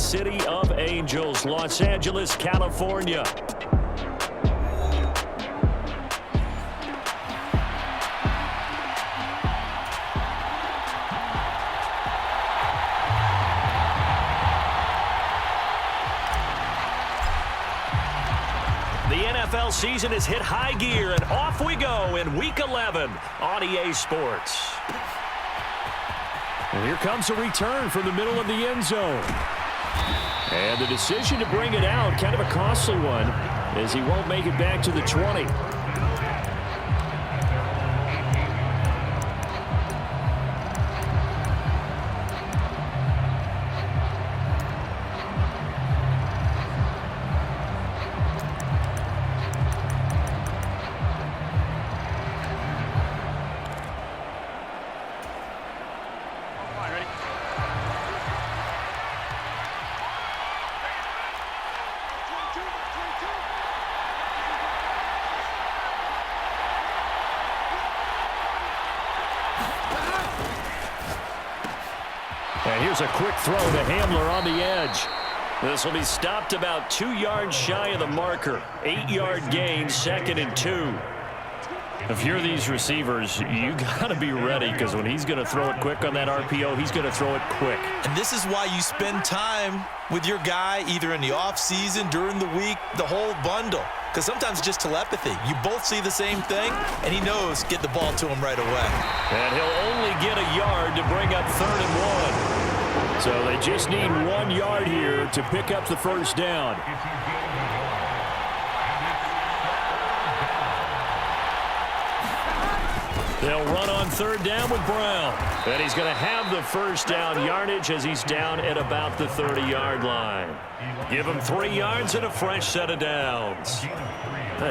City of Angels, Los Angeles, California. The NFL season has hit high gear, and off we go in Week 11 on EA Sports. And here comes a return from the middle of the end zone. And the decision to bring it out, kind of a costly one, as he won't make it back to the 20. And here's a quick throw to Hamler on the edge. This will be stopped about 2 yards shy of the marker. 8-yard gain, 2nd and 2. If you're these receivers, you got to be ready, because when he's going to throw it quick on that RPO, he's going to throw it quick. And this is why you spend time with your guy either in the offseason, during the week, the whole bundle. Because sometimes it's just telepathy. You both see the same thing, and he knows get the ball to him right away. And he'll only get a yard to bring up 3rd and 1. So they just need 1 yard here to pick up the first down. They'll run on 3rd down with Brown. And he's going to have the first down yardage as he's down at about the 30-yard line. Give him 3 yards and a fresh set of downs.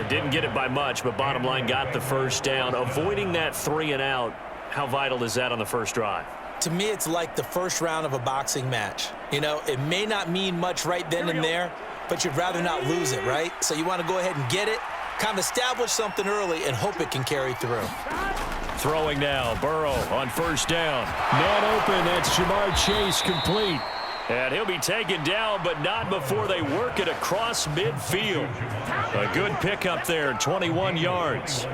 Didn't get it by much, but bottom line got the first down. Avoiding that 3 and out, how vital is that on the first drive? To me, it's like the first round of a boxing match. You know, it may not mean much right then and there, but you'd rather not lose it, right? So you want to go ahead and get it, kind of establish something early, and hope it can carry through. Throwing now, Burrow on first down. Man open, that's Jamar Chase, complete. And he'll be taken down, but not before they work it across midfield. A good pickup there, 21 yards.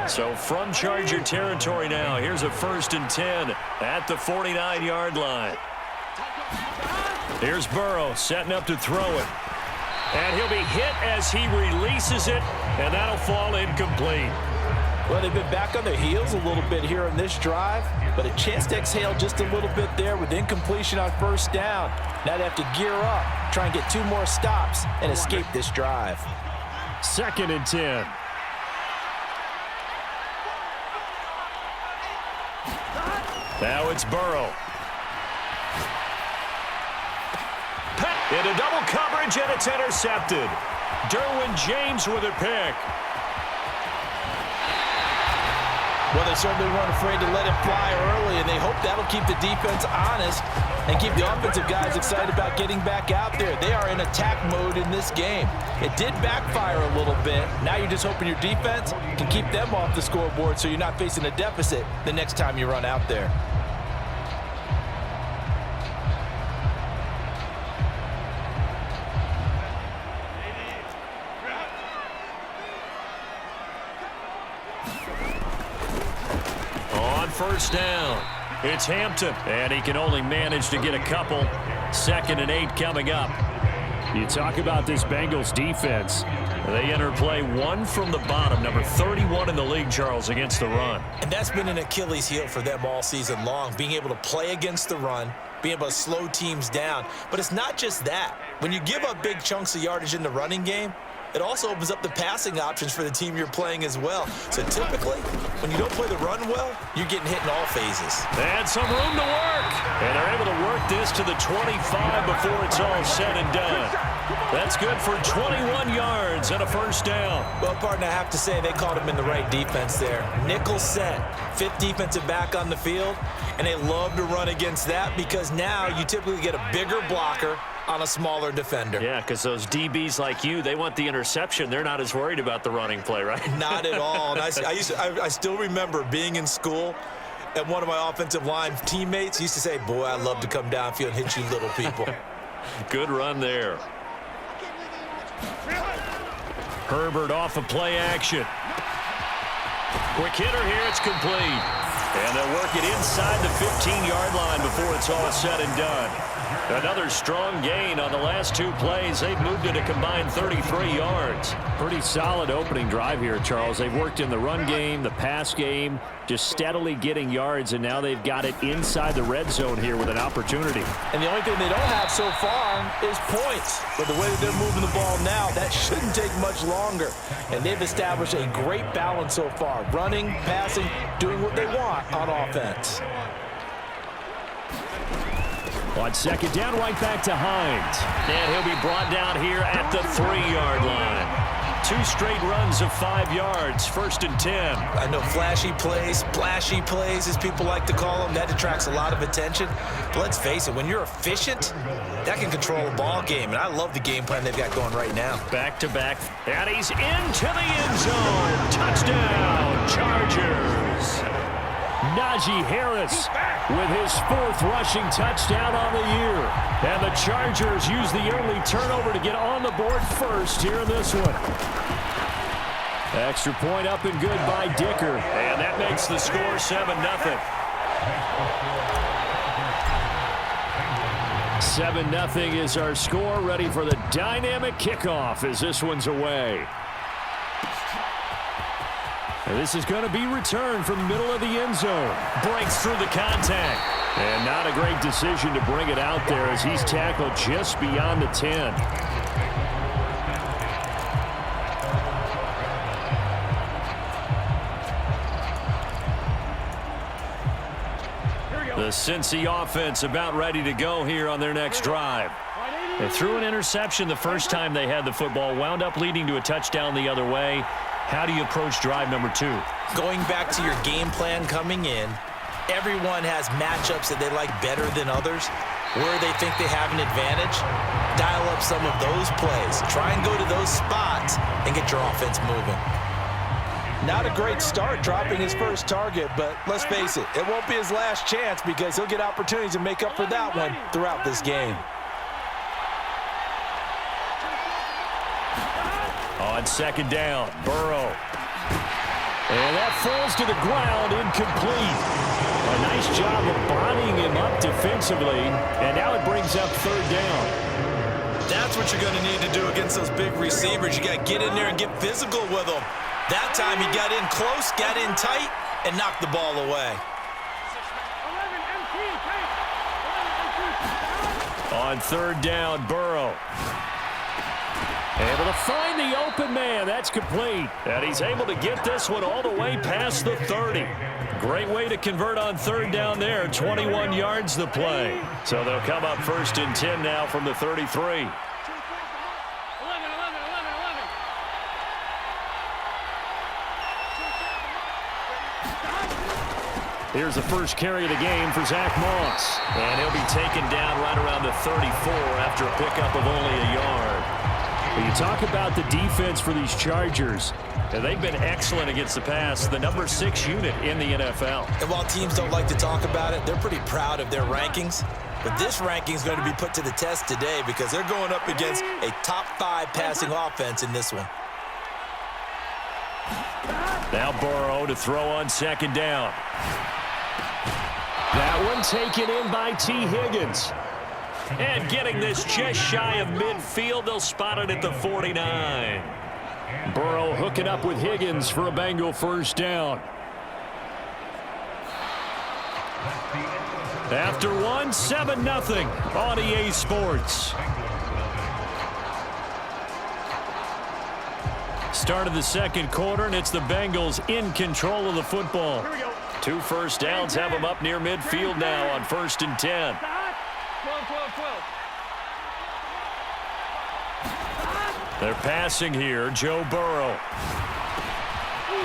So from Charger territory now, here's a 1st and 10 at the 49-yard line. Here's Burrow setting up to throw it. And he'll be hit as he releases it, and that'll fall incomplete. Well, they've been back on their heels a little bit here in this drive, but a chance to exhale just a little bit there with incompletion on first down. Now they have to gear up, try and get 2 more stops, and escape this drive. 2nd and 10. Now it's Burrow. Into double coverage, and it's intercepted. Derwin James with a pick. Well, they certainly weren't afraid to let it fly early, and they hope that'll keep the defense honest and keep the offensive guys excited about getting back out there. They are in attack mode in this game. It did backfire a little bit. Now you're just hoping your defense can keep them off the scoreboard so you're not facing a deficit the next time you run out there. First down. It's Hampton, and he can only manage to get a couple. 2nd and 8 coming up. You talk about this Bengals defense. They enter play 1 from the bottom, number 31 in the league, Charles, against the run. And that's been an Achilles heel for them all season long, being able to play against the run, being able to slow teams down. But it's not just that. When you give up big chunks of yardage in the running game, it also opens up the passing options for the team you're playing as well. So typically, when you don't play the run well, you're getting hit in all phases. And some room to work. And they're able to work this to the 25 before it's all said and done. That's good for 21 yards and a first down. Well, partner, I have to say they caught him in the right defense there. Nickel set, 5th defensive back on the field, and they love to run against that because now you typically get a bigger blocker on a smaller defender. Yeah, because those DBs like you, they want the interception. They're not as worried about the running play, right? Not at all. And I still remember being in school, and one of my offensive line teammates used to say, boy, I love to come downfield and hit you little people. Good run there. Herbert off of play action. Quick hitter here. It's complete. And they'll work it inside the 15-yard line before it's all said and done. Another strong gain on the last two plays. They've moved it a combined 33 yards. Pretty solid opening drive here, Charles. They've worked in the run game, the pass game, just steadily getting yards, and now they've got it inside the red zone here with an opportunity. And the only thing they don't have so far is points. But the way that they're moving the ball now, that shouldn't take much longer. And they've established a great balance so far. Running, passing, doing what they want on offense. On second down, right back to Hines. And he'll be brought down here at the 3-yard line. 2 straight runs of 5 yards, 1st and 10. I know flashy plays, splashy plays, as people like to call them, that attracts a lot of attention. But let's face it, when you're efficient, that can control a ball game. And I love the game plan they've got going right now. Back-to-back, and he's into the end zone. Touchdown, Chargers. Najee Harris with his 4th rushing touchdown on the year. And the Chargers use the early turnover to get on the board first here in this one. Extra point up and good by Dicker. And that makes the score 7-0. 7-0 is our score. Ready for the dynamic kickoff as this one's away. And this is going to be returned from the middle of the end zone. Breaks through the contact. And not a great decision to bring it out there as he's tackled just beyond the 10. The Cincy offense about ready to go here on their next drive. They threw an interception the first time they had the football, wound up leading to a touchdown the other way. How do you approach drive number 2? Going back to your game plan coming in, everyone has matchups that they like better than others. Where they think they have an advantage, dial up some of those plays. Try and go to those spots and get your offense moving. Not a great start dropping his first target, but let's face it, it won't be his last chance because he'll get opportunities to make up for that one throughout this game. On second down, Burrow. And that falls to the ground, incomplete. A nice job of bodying him up defensively, and now it brings up 3rd down. That's what you're going to need to do against those big receivers. You got to get in there and get physical with them. That time he got in close, got in tight, and knocked the ball away. On 3rd down, Burrow. Able to find the open man. That's complete. And he's able to get this one all the way past the 30. Great way to convert on 3rd down there. 21 yards the play. So they'll come up 1st and 10 now from the 33. Here's the first carry of the game for Zach Moss. And he'll be taken down right around the 34 after a pickup of only a yard. When you talk about the defense for these Chargers, they've been excellent against the pass, the number 6 unit in the NFL. And while teams don't like to talk about it, they're pretty proud of their rankings. But this ranking is going to be put to the test today because they're going up against a top 5 passing offense in this one. Now Burrow to throw on second down. That one taken in by T. Higgins. And getting this just shy of midfield, they'll spot it at the 49. Burrow hooking up with Higgins for a Bengal 1st down. After 7-0 on EA Sports. Start of the second quarter, and it's the Bengals in control of the football. 2 first downs have them up near midfield now on 1st and 10. They're passing here, Joe Burrow.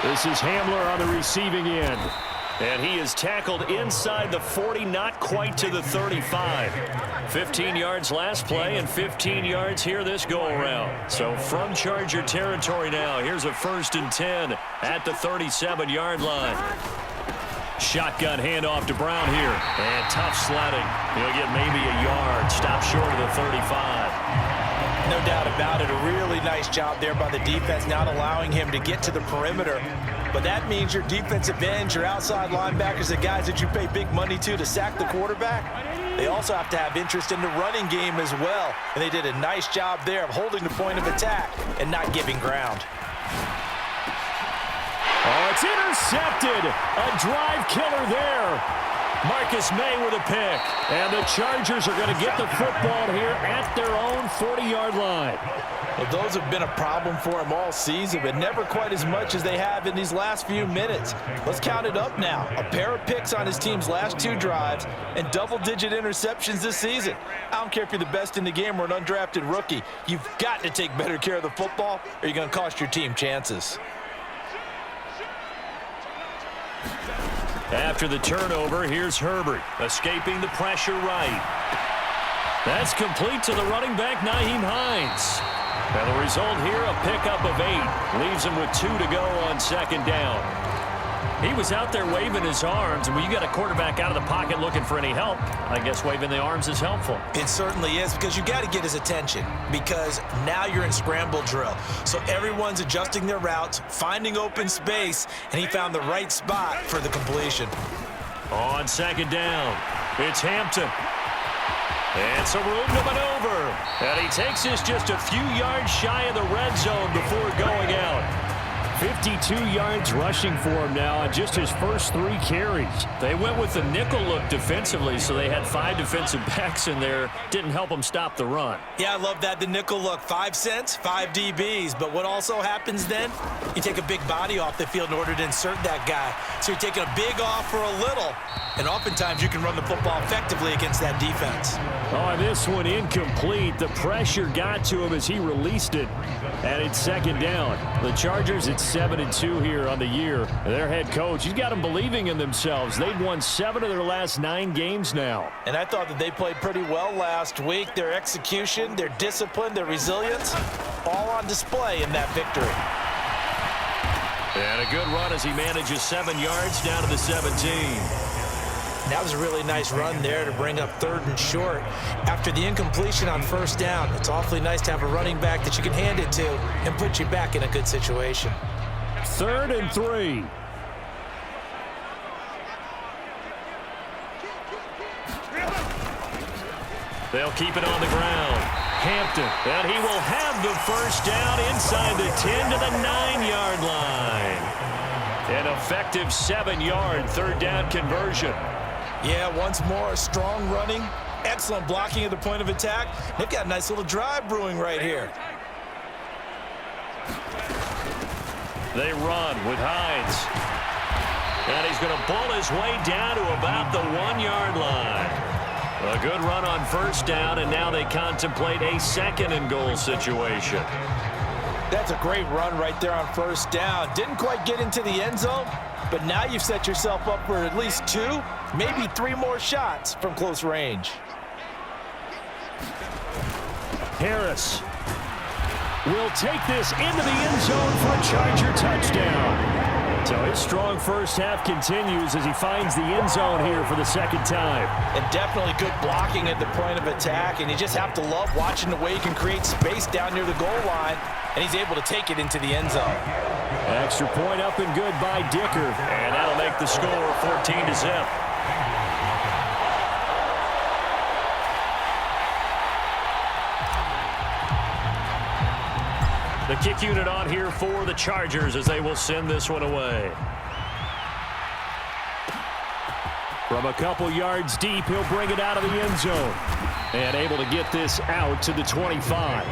This is Hamler on the receiving end. And he is tackled inside the 40, not quite to the 35. 15 yards last play and 15 yards here this go-around. So from Charger territory now, here's a 1st and 10 at the 37-yard line. Shotgun handoff to Brown here. And tough sledding. He'll get maybe a yard. Stop short of the 35. No doubt about it. A really nice job there by the defense, not allowing him to get to the perimeter. But that means your defensive ends, your outside linebackers, the guys that you pay big money to sack the quarterback, they also have to have interest in the running game as well. And they did a nice job there of holding the point of attack and not giving ground. Oh, it's intercepted. A drive killer there. Marcus May with a pick. And the Chargers are going to get the football here at their own 40-yard line. Well, those have been a problem for him all season, but never quite as much as they have in these last few minutes. Let's count it up now. A pair of picks on his team's last 2 drives and double-digit interceptions this season. I don't care if you're the best in the game or an undrafted rookie. You've got to take better care of the football or you're going to cost your team chances. After the turnover, here's Herbert, escaping the pressure right. That's complete to the running back, Nyheim Hines. And the result here, a pickup of 8. Leaves him with 2 to go on second down. He was out there waving his arms, and when you got a quarterback out of the pocket looking for any help, I guess waving the arms is helpful. It certainly is, because you got to get his attention, because now you're in scramble drill. So everyone's adjusting their routes, finding open space, and he found the right spot for the completion. On second down, it's Hampton. And some room to maneuver. And he takes this just a few yards shy of the red zone before going out. 52 yards rushing for him now on just his first 3 carries. They went with the nickel look defensively, so they had 5 defensive backs in there. Didn't help them stop the run. Yeah, I love that, the nickel look. 5 cents, 5 DBs. But what also happens then? You take a big body off the field in order to insert that guy. So you're taking a big off for a little. And oftentimes you can run the football effectively against that defense. Oh, this one incomplete. The pressure got to him as he released it. And it's second down. The Chargers at 7-2 here on the year. Their head coach, he's got them believing in themselves. They've won 7 of their last 9 games now. And I thought that they played pretty well last week. Their execution, their discipline, their resilience, all on display in that victory. And a good run as he manages 7 yards down to the 17. That was a really nice run there to bring up 3rd and short. After the incompletion on first down, it's awfully nice to have a running back that you can hand it to and put you back in a good situation. 3rd and 3. They'll keep it on the ground. Hampton, and he will have the first down inside the 10 to the 9-yard line. An effective 7-yard 3rd down conversion. Yeah, once more, strong running, excellent blocking at the point of attack. They've got a nice little drive brewing right here. They run with Hines. And he's going to pull his way down to about the 1-yard line. A good run on first down, and now they contemplate a 2nd and goal situation. That's a great run right there on first down. Didn't quite get into the end zone, but now you've set yourself up for at least 2, maybe 3 more shots from close range. Harris will take this into the end zone for a Charger touchdown. So his strong first half continues as he finds the end zone here for the 2nd time. And definitely good blocking at the point of attack, and you just have to love watching the way he can create space down near the goal line, and he's able to take it into the end zone. Extra point up and good by Dicker, and that'll make the score 14-0. The kick unit on here for the Chargers as they will send this one away. From a couple yards deep, he'll bring it out of the end zone. And able to get this out to the 25.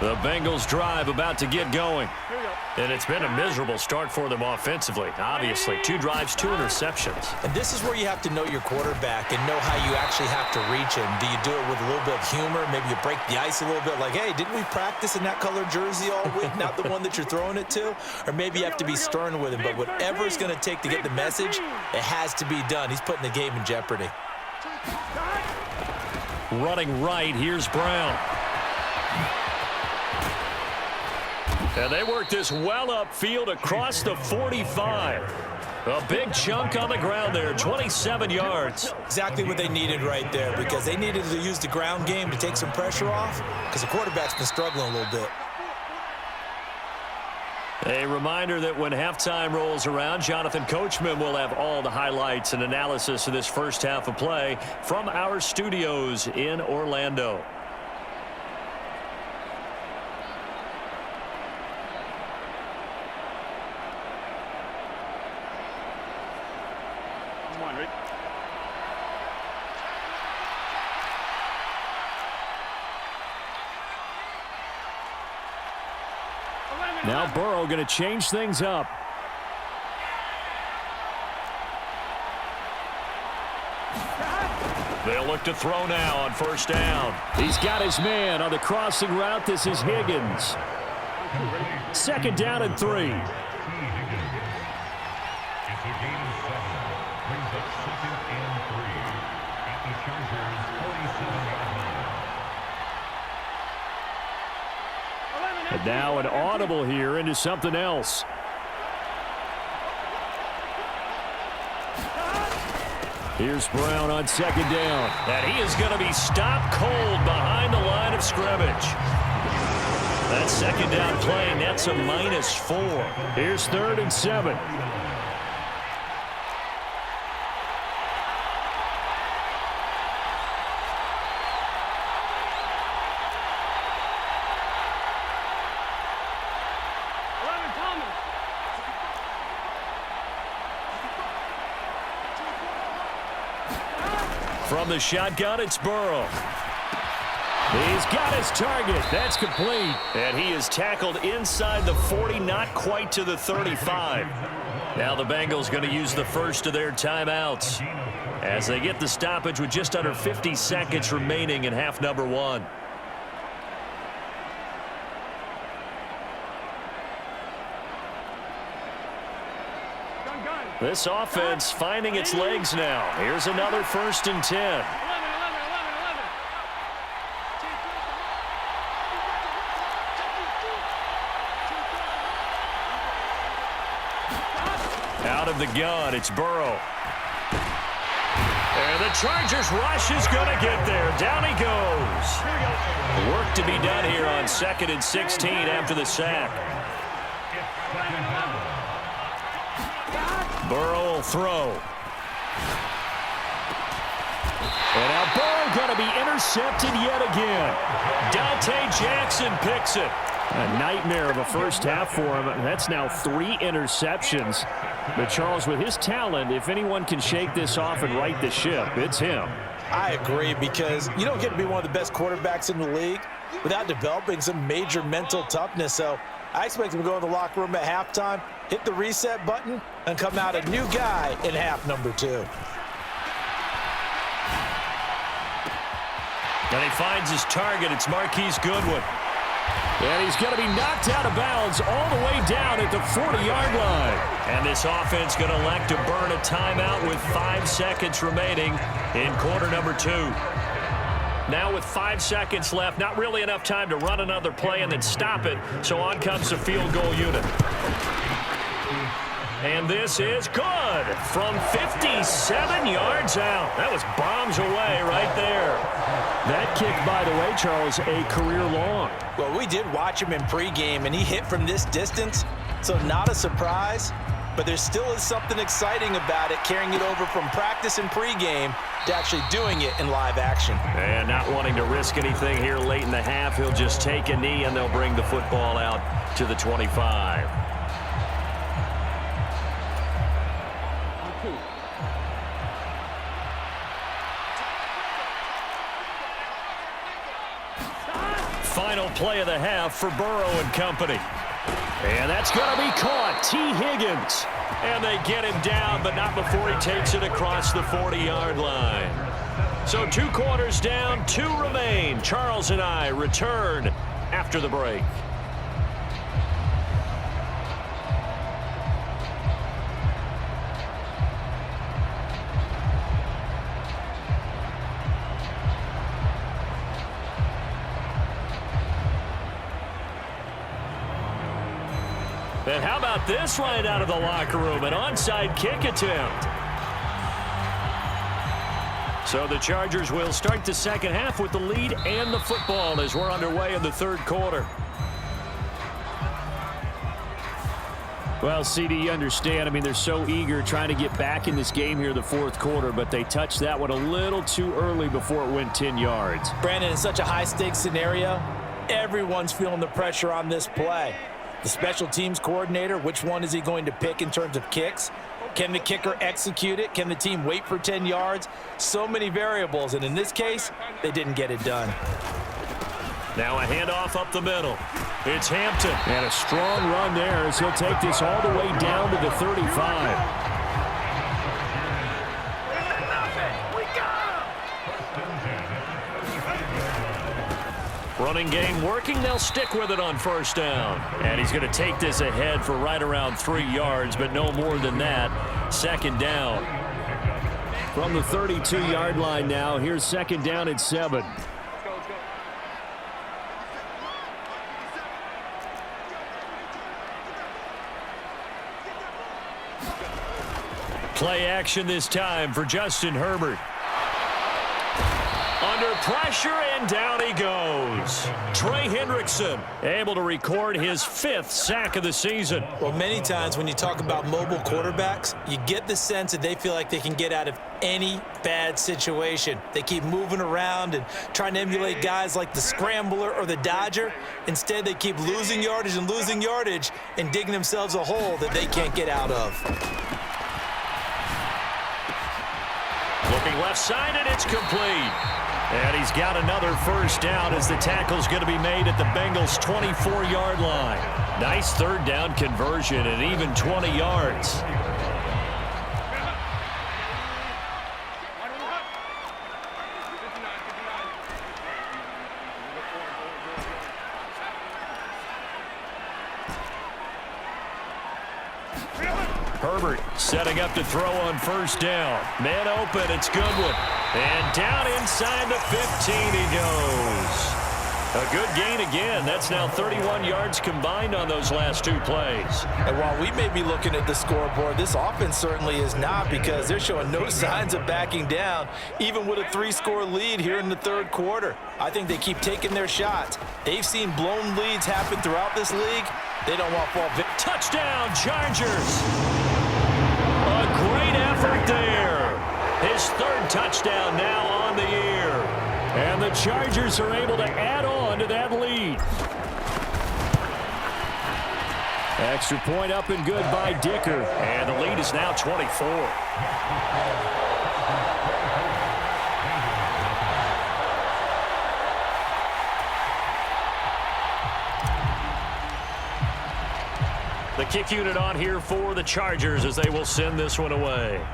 The Bengals drive about to get going. And it's been a miserable start for them offensively. Obviously, 2 drives, 2 interceptions. And this is where you have to know your quarterback and know how you actually have to reach him. Do you do it with a little bit of humor? Maybe you break the ice a little bit like, hey, didn't we practice in that color jersey all week? Not the one that you're throwing it to? Or maybe you have to be stern with him. But whatever it's going to take to get the message, it has to be done. He's putting the game in jeopardy. Running right, here's Brown. And they work this well upfield across the 45. A big chunk on the ground there, 27 yards. Exactly what they needed right there, because they needed to use the ground game to take some pressure off, because the quarterback's been struggling a little bit. A reminder that when halftime rolls around, Jonathan Coachman will have all the highlights and analysis of this first half of play from our studios in Orlando. Now Burrow going to change things up. They'll look to throw now on first down. He's got his man on the crossing route. This is Higgins. 2nd down and 3. And now an audible here into something else. Here's Brown on 2nd down. And he is going to be stopped cold behind the line of scrimmage. That 2nd down play nets a -4. Here's 3rd and 7. From the shotgun, it's Burrow. He's got his target. That's complete. And he is tackled inside the 40, not quite to the 35. Now the Bengals going to use the first of their timeouts as they get the stoppage with just under 50 seconds remaining in half number 1. This offense finding its legs now. Here's another 1st and 10. Out of the gun, it's Burrow. And the Chargers rush is going to get there. Down he goes. Work to be done here on 2nd and 16 after the sack. Burrow will throw. And now Burrow going to be intercepted yet again. Dante Jackson picks it. A nightmare of a first half for him. That's now 3 interceptions. But Charles, with his talent, if anyone can shake this off and right the ship, it's him. I agree, because you don't get to be one of the best quarterbacks in the league without developing some major mental toughness. So I expect him to go in the locker room at halftime, hit the reset button, and come out a new guy in half number 2. And he finds his target. It's Marquise Goodwin. And he's going to be knocked out of bounds all the way down at the 40-yard line. And this offense going to elect to burn a timeout with 5 seconds remaining in quarter number 2. Now with 5 seconds left, not really enough time to run another play and then stop it. So on comes the field goal unit. And this is good from 57 yards out. That was bombs away right there. That kick, by the way, Charles, a career long. Well, we did watch him in pregame, and he hit from this distance, so not a surprise. But there still is something exciting about it, carrying it over from practice and pregame to actually doing it in live action. And not wanting to risk anything here late in the half, he'll just take a knee, and they'll bring the football out to the 25. final play of the half for Burrow and company. And that's going to be caught. T. Higgins. And they get him down, but not before he takes it across the 40-yard line. So 2 quarters down, 2 remain. Charles and I return after the break. And how about this right out of the locker room? An onside kick attempt. So the Chargers will start the second half with the lead and the football as we're underway in the third quarter. Well, CD, you understand. I mean, they're so eager trying to get back in this game here in the fourth quarter, but they touched that one a little too early before it went 10 yards. Brandon, in such a high-stakes scenario, everyone's feeling the pressure on this play. The special teams coordinator, which one is he going to pick in terms of kicks? Can the kicker execute it? Can the team wait for 10 yards? So many variables, and in this case, they didn't get it done. Now a handoff up the middle. It's Hampton. And a strong run there as he'll take this all the way down to the 35. Running game working. They'll stick with it on first down. And he's going to take this ahead for right around 3 yards, but no more than that. Second down. From the 32-yard line now, here's second down at 7. Play action this time for Justin Herbert. Under pressure, and down he goes. Trey Hendrickson able to record his 5th sack of the season. Well, many times when you talk about mobile quarterbacks, you get the sense that they feel like they can get out of any bad situation. They keep moving around and trying to emulate guys like the Scrambler or the Dodger. Instead, they keep losing yardage and digging themselves a hole that they can't get out of. Looking left side, and it's complete. And he's got another first down as the tackle's going to be made at the Bengals' 24-yard line. Nice third down conversion and even 20 yards. Herbert setting up to throw on first down. Man open, it's Goodwin. And down inside the 15 he goes. A good gain again. That's now 31 yards combined on those last 2 plays. And while we may be looking at the scoreboard, this offense certainly is not, because they're showing no signs of backing down, even with a 3-score lead here in the third quarter. I think they keep taking their shots. They've seen blown leads happen throughout this league. They don't want fall. Touchdown, Chargers. A great effort there. His 3rd touchdown now on the year. And the Chargers are able to add on to that lead. Extra point up and good by Dicker. And the lead is now 24. The kick unit on here for the Chargers as they will send this one away.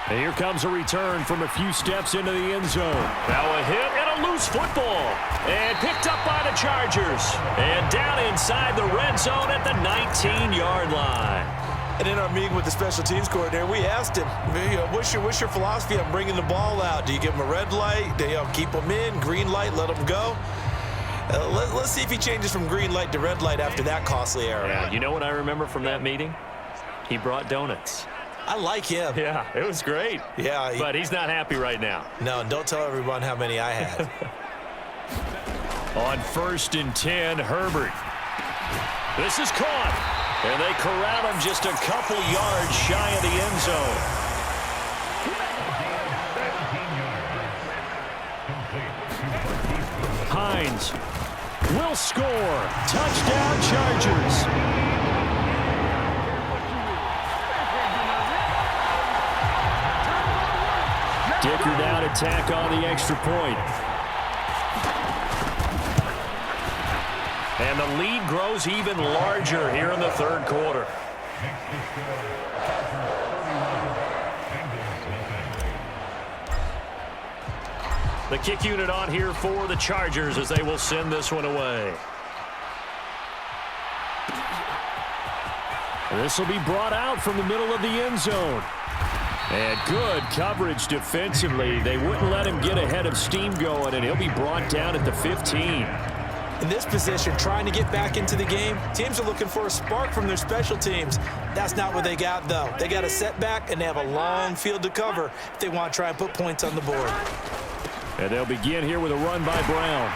And here comes a return from a few steps into the end zone. Now a hit and a loose football. And picked up by the Chargers. And down inside the red zone at the 19-yard line. And in our meeting with the special teams coordinator, we asked him, what's your philosophy on bringing the ball out? Do you give them a red light? Do you keep them in? Green light, let them go? Let's see if he changes from green light to red light after that costly error. Yeah, you know what I remember from that meeting? He brought donuts. I like him. Yeah, it was great. Yeah. But he's not happy right now. No, don't tell everyone how many I had. On 1st and 10, Herbert. This is caught. And they corral him just a couple yards shy of the end zone. Hines will score. Touchdown, Chargers. Dicker down at tack on the extra point. And the lead grows even larger here in the third quarter. The kick unit on here for the Chargers as they will send this one away. This will be brought out from the middle of the end zone. And good coverage defensively. They wouldn't let him get ahead of steam going, and he'll be brought down at the 15. In this position, trying to get back into the game, teams are looking for a spark from their special teams. That's not what they got, though. They got a setback, and they have a long field to cover if they want to try and put points on the board. And they'll begin here with a run by Brown.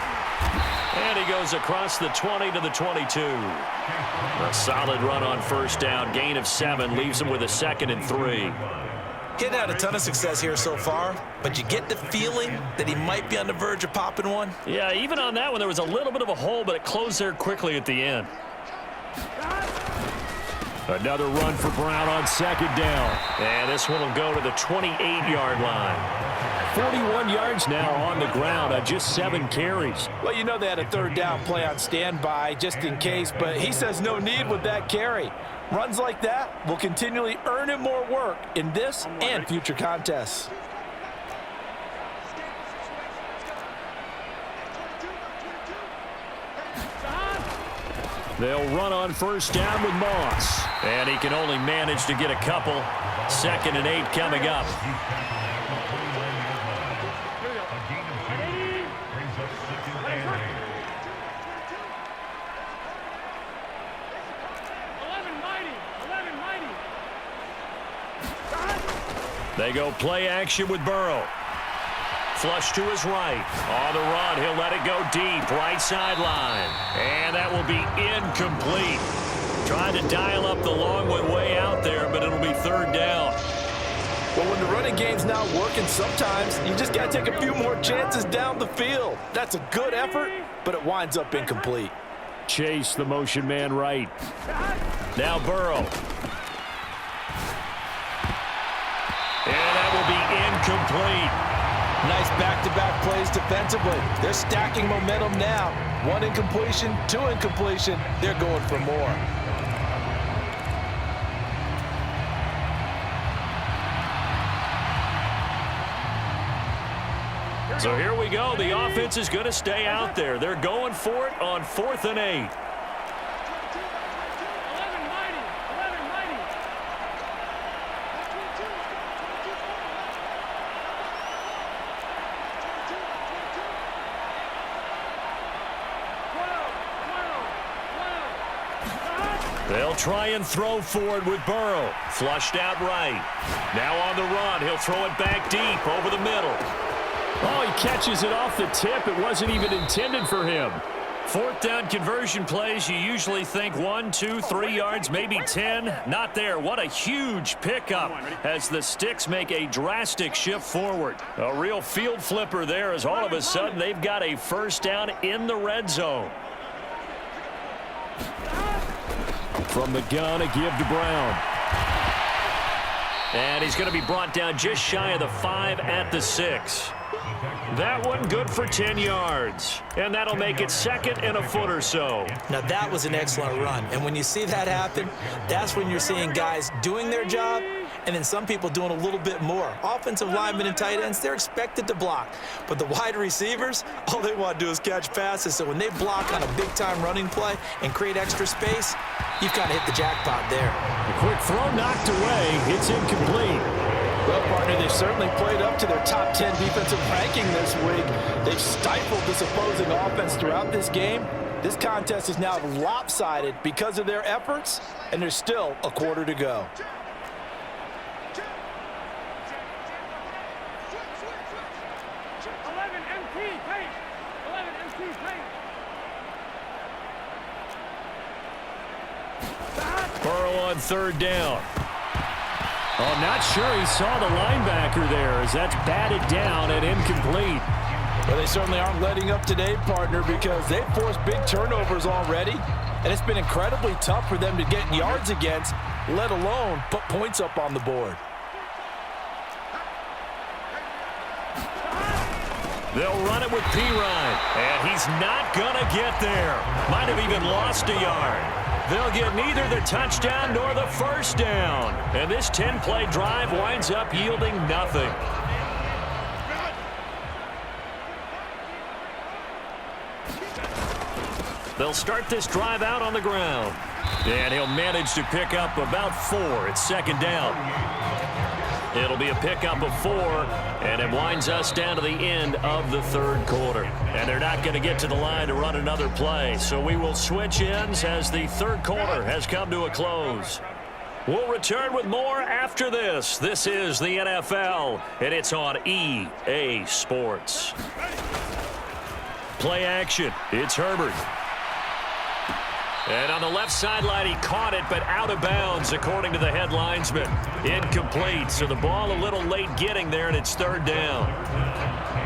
And he goes across the 20 to the 22. A solid run on first down. Gain of 7 leaves him with a 2nd and 3. Getting had a ton of success here so far, but you get the feeling that he might be on the verge of popping one. Yeah, even on that one, there was a little bit of a hole, but it closed there quickly at the end. Another run for Brown on 2nd down. And this one will go to the 28-yard line. 41 yards now on the ground on just 7 carries. Well, you know they had a 3rd down play on standby just in case, but he says no need with that carry. Runs like that will continually earn him more work in this and future contests. They'll run on first down with Moss. And he can only manage to get a couple. 2nd and 8 coming up. They go play action with Burrow. Flush to his right. On the run, he'll let it go deep. Right sideline. And that will be incomplete. Trying to dial up the long one way out there, but it'll be 3rd down. Well, when the running game's not working, sometimes you just got to take a few more chances down the field. That's a good effort, but it winds up incomplete. Chase, the motion man right. Now Burrow. And that will be incomplete. Nice back-to-back plays defensively. They're stacking momentum now. 1 incompletion, 2 incompletion. They're going for more. So here we go. The offense is going to stay out there. They're going for it on 4th and 8. They'll try and throw for it with Burrow. Flushed out right. Now on the run. He'll throw it back deep over the middle. Oh, he catches it off the tip. It wasn't even intended for him. 4th down conversion plays, you usually think 1, 2, 3 yards, maybe 10. Not there. What a huge pickup as the Sticks make a drastic shift forward. A real field flipper there as all of a sudden they've got a first down in the red zone. From the gun, a give to Brown. And he's going to be brought down just shy of the 5 at the 6. That one good for 10 yards. And that'll make it 2nd and a foot or so. Now that was an excellent run. And when you see that happen, that's when you're seeing guys doing their job and then some people doing a little bit more. Offensive linemen and tight ends, they're expected to block. But the wide receivers, all they want to do is catch passes. So when they block on a big-time running play and create extra space, you've kind of hit the jackpot there. A quick throw knocked away. It's incomplete. Well, partner, they've certainly played up to their top 10 defensive ranking this week. They've stifled this opposing offense throughout this game. This contest is now lopsided because of their efforts, and there's still a quarter to go. Burrow on 3rd down. Oh, not sure he saw the linebacker there as that's batted down and incomplete. Well, they certainly aren't letting up today, partner, because they've forced big turnovers already, and it's been incredibly tough for them to get yards against, let alone put points up on the board. They'll run it with Pirine, and he's not going to get there. Might have even lost a yard. They'll get neither the touchdown nor the first down. And this 10-play drive winds up yielding nothing. They'll start this drive out on the ground. And he'll manage to pick up about 4. It's second down. It'll be a pickup of 4, and it winds us down to the end of the third quarter. And they're not going to get to the line to run another play. So we will switch ends as the third quarter has come to a close. We'll return with more after this. This is the NFL, and it's on EA Sports. Play action. It's Herbert. And on the left sideline, he caught it, but out of bounds, according to the head linesman. Incomplete, so the ball a little late getting there, and it's third down.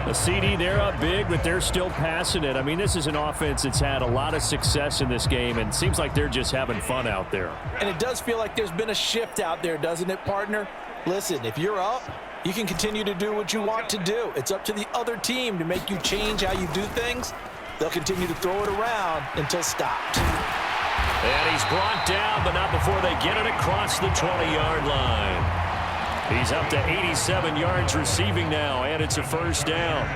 The CD, they're up big, but they're still passing it. I mean, this is an offense that's had a lot of success in this game, and it seems like they're just having fun out there. And it does feel like there's been a shift out there, doesn't it, partner? Listen, if you're up, you can continue to do what you want to do. It's up to the other team to make you change how you do things. They'll continue to throw it around until stopped. And he's brought down, but not before they get it across the 20-yard line. He's up to 87 yards receiving now, and it's a first down.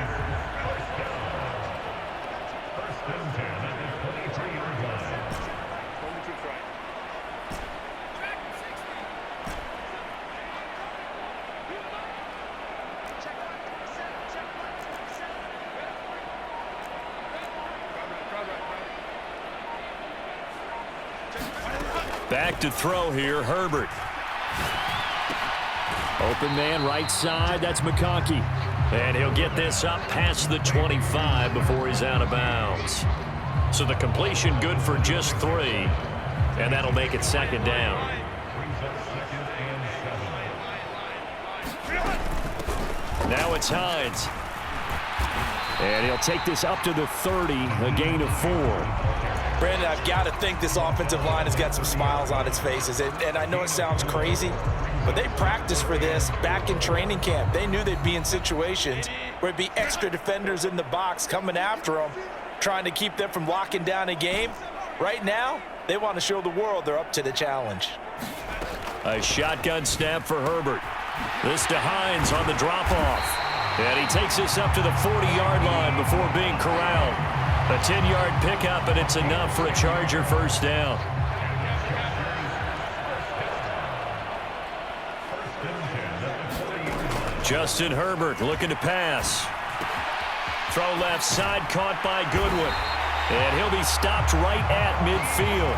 Back to throw here, Herbert. Open man right side, that's McConkey. And he'll get this up past the 25 before he's out of bounds. So the completion good for just 3, and that'll make it second down. Now it's Hines. And he'll take this up to the 30, a gain of 4. Brandon, I've got to think this offensive line has got some smiles on its faces. And I know it sounds crazy, but they practiced for this back in training camp. They knew they'd be in situations where it'd be extra defenders in the box coming after them, trying to keep them from locking down a game. Right now, they want to show the world they're up to the challenge. A shotgun snap for Herbert. This to Hines on the drop-off. And he takes this up to the 40-yard line before being corralled. A 10-yard pickup, and it's enough for a Charger first down. Justin Herbert looking to pass. Throw left side, caught by Goodwin. And he'll be stopped right at midfield.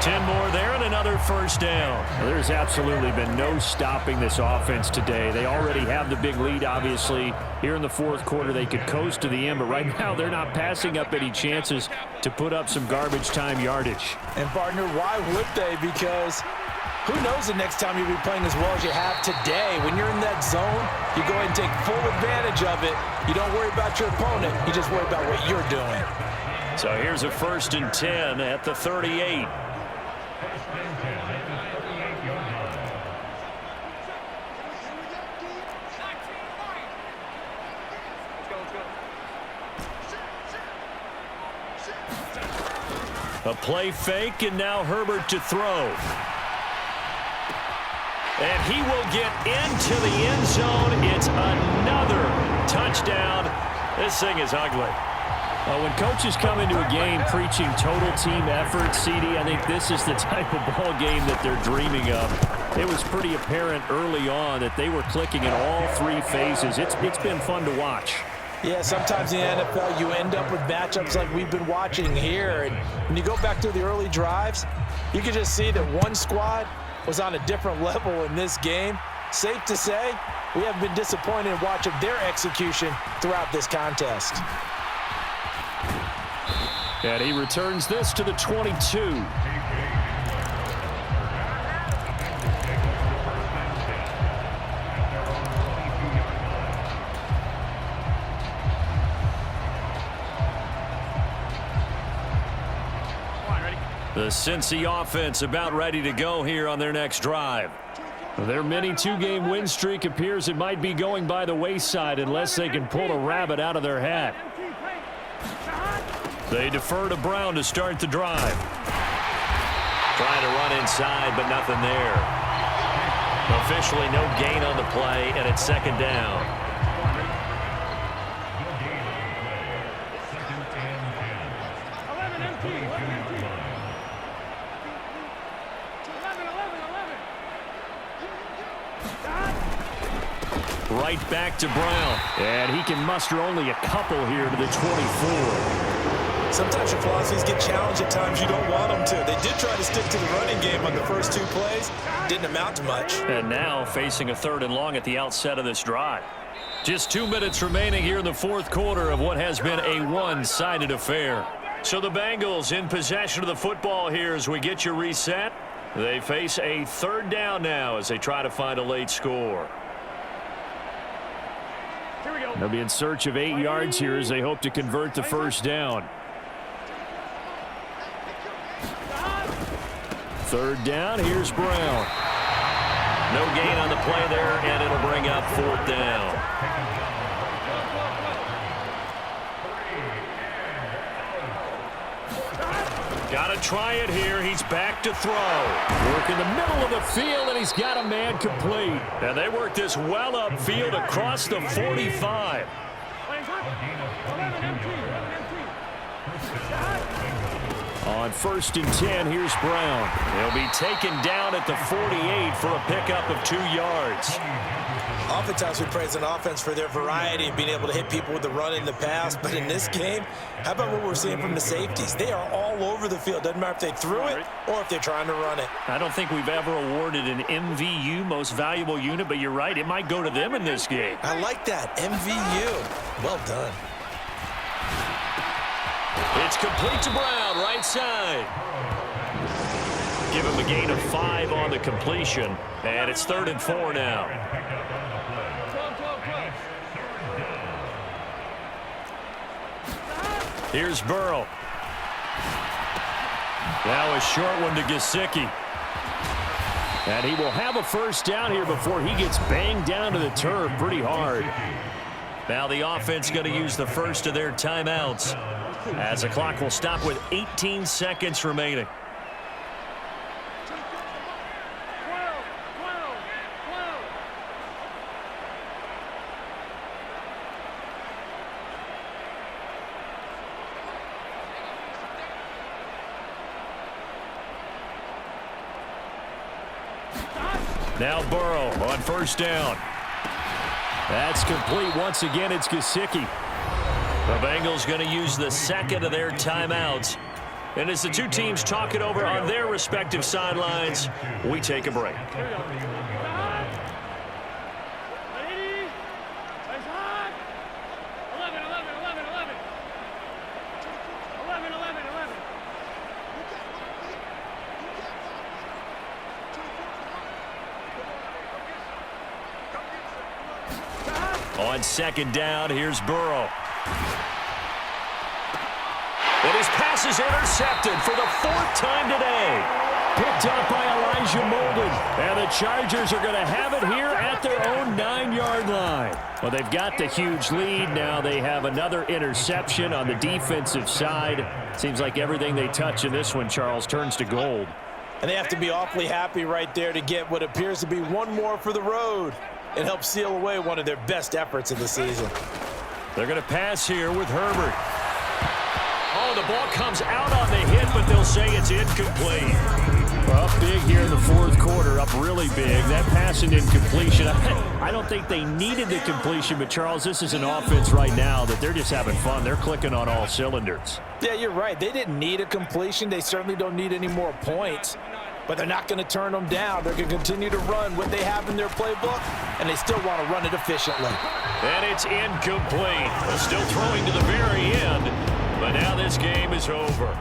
10 more there and another first down. Well, there's absolutely been no stopping this offense today. They already have the big lead, obviously. Here in the fourth quarter, they could coast to the end, but right now they're not passing up any chances to put up some garbage time yardage. And, partner, why would they? Because who knows the next time you'll be playing as well as you have today. When you're in that zone, you go ahead and take full advantage of it. You don't worry about your opponent. You just worry about what you're doing. So here's a 1st and 10 at the 38. A play fake, and now Herbert to throw. And he will get into the end zone. It's another touchdown. This thing is ugly. When coaches come into a game preaching total team effort, CD, I think this is the type of ball game that they're dreaming of. It was pretty apparent early on that they were clicking in all 3 phases. It's been fun to watch. Yeah, sometimes in the NFL you end up with matchups like we've been watching here. And when you go back to the early drives, you can just see that one squad was on a different level in this game. Safe to say, we haven't been disappointed in watching their execution throughout this contest. And he returns this to the 22. The Cincy offense about ready to go here on their next drive. Their mini two-game win streak appears it might be going by the wayside unless they can pull a rabbit out of their hat. They defer to Brown to start the drive. Trying to run inside, but nothing there. Officially no gain on the play, and it's second down. Right back to Brown. And he can muster only a couple here to the 24. Sometimes your philosophies get challenged at times you don't want them to. They did try to stick to the running game on the first two plays. Didn't amount to much. And now facing a 3rd and long at the outset of this drive. Just 2 minutes remaining here in the fourth quarter of what has been a one-sided affair. So the Bengals in possession of the football here as we get you reset. They face a 3rd down now as they try to find a late score. They'll be in search of 8 yards here as they hope to convert the first down. 3rd down, here's Brown. No gain on the play there, and it'll bring up 4th down. Got to try it here. He's back to throw. Work in the middle of the field, and he's got a man complete. And they work this well upfield across the 45. On 1st and 10, here's Brown. He'll be taken down at the 48 for a pickup of 2 yards. Oftentimes we praise an offense for their variety of being able to hit people with the run in the pass. But in this game, how about what we're seeing from the safeties? They are all over the field. Doesn't matter if they threw it or if they're trying to run it. I don't think we've ever awarded an MVU, most valuable unit, but you're right. It might go to them in this game. I like that. MVU. Well done. It's complete to Brown, right side. Give him a gain of 5 on the completion, and it's 3rd and 4 now. Here's Burrow. Now a short one to Gesicki. And he will have a first down here before he gets banged down to the turf pretty hard. Now the offense going to use the first of their timeouts as the clock will stop with 18 seconds remaining. Now Burrow on first down. That's complete. Once again, it's Gesicki. The Bengals going to use the second of their timeouts. And as the two teams talk it over on their respective sidelines, we take a break. On second down, here's Burrow. And his pass is intercepted for the 4th time today. Picked up by Elijah Molden. And the Chargers are going to have it here at their own 9-yard line. Well, they've got the huge lead. Now they have another interception on the defensive side. Seems like everything they touch in this one, Charles, turns to gold. And they have to be awfully happy right there to get what appears to be one more for the road. It helps seal away one of their best efforts of the season. They're going to pass here with Herbert. Oh, the ball comes out on the hit, but they'll say it's incomplete. Well, up big here in the fourth quarter, up really big. That pass and incompletion. I don't think they needed the completion, but, Charles, this is an offense right now that they're just having fun. They're clicking on all cylinders. Yeah, you're right. They didn't need a completion. They certainly don't need any more points. But they're not going to turn them down. They're going to continue to run what they have in their playbook, and they still want to run it efficiently. And it's incomplete. Still throwing to the very end, but now this game is over.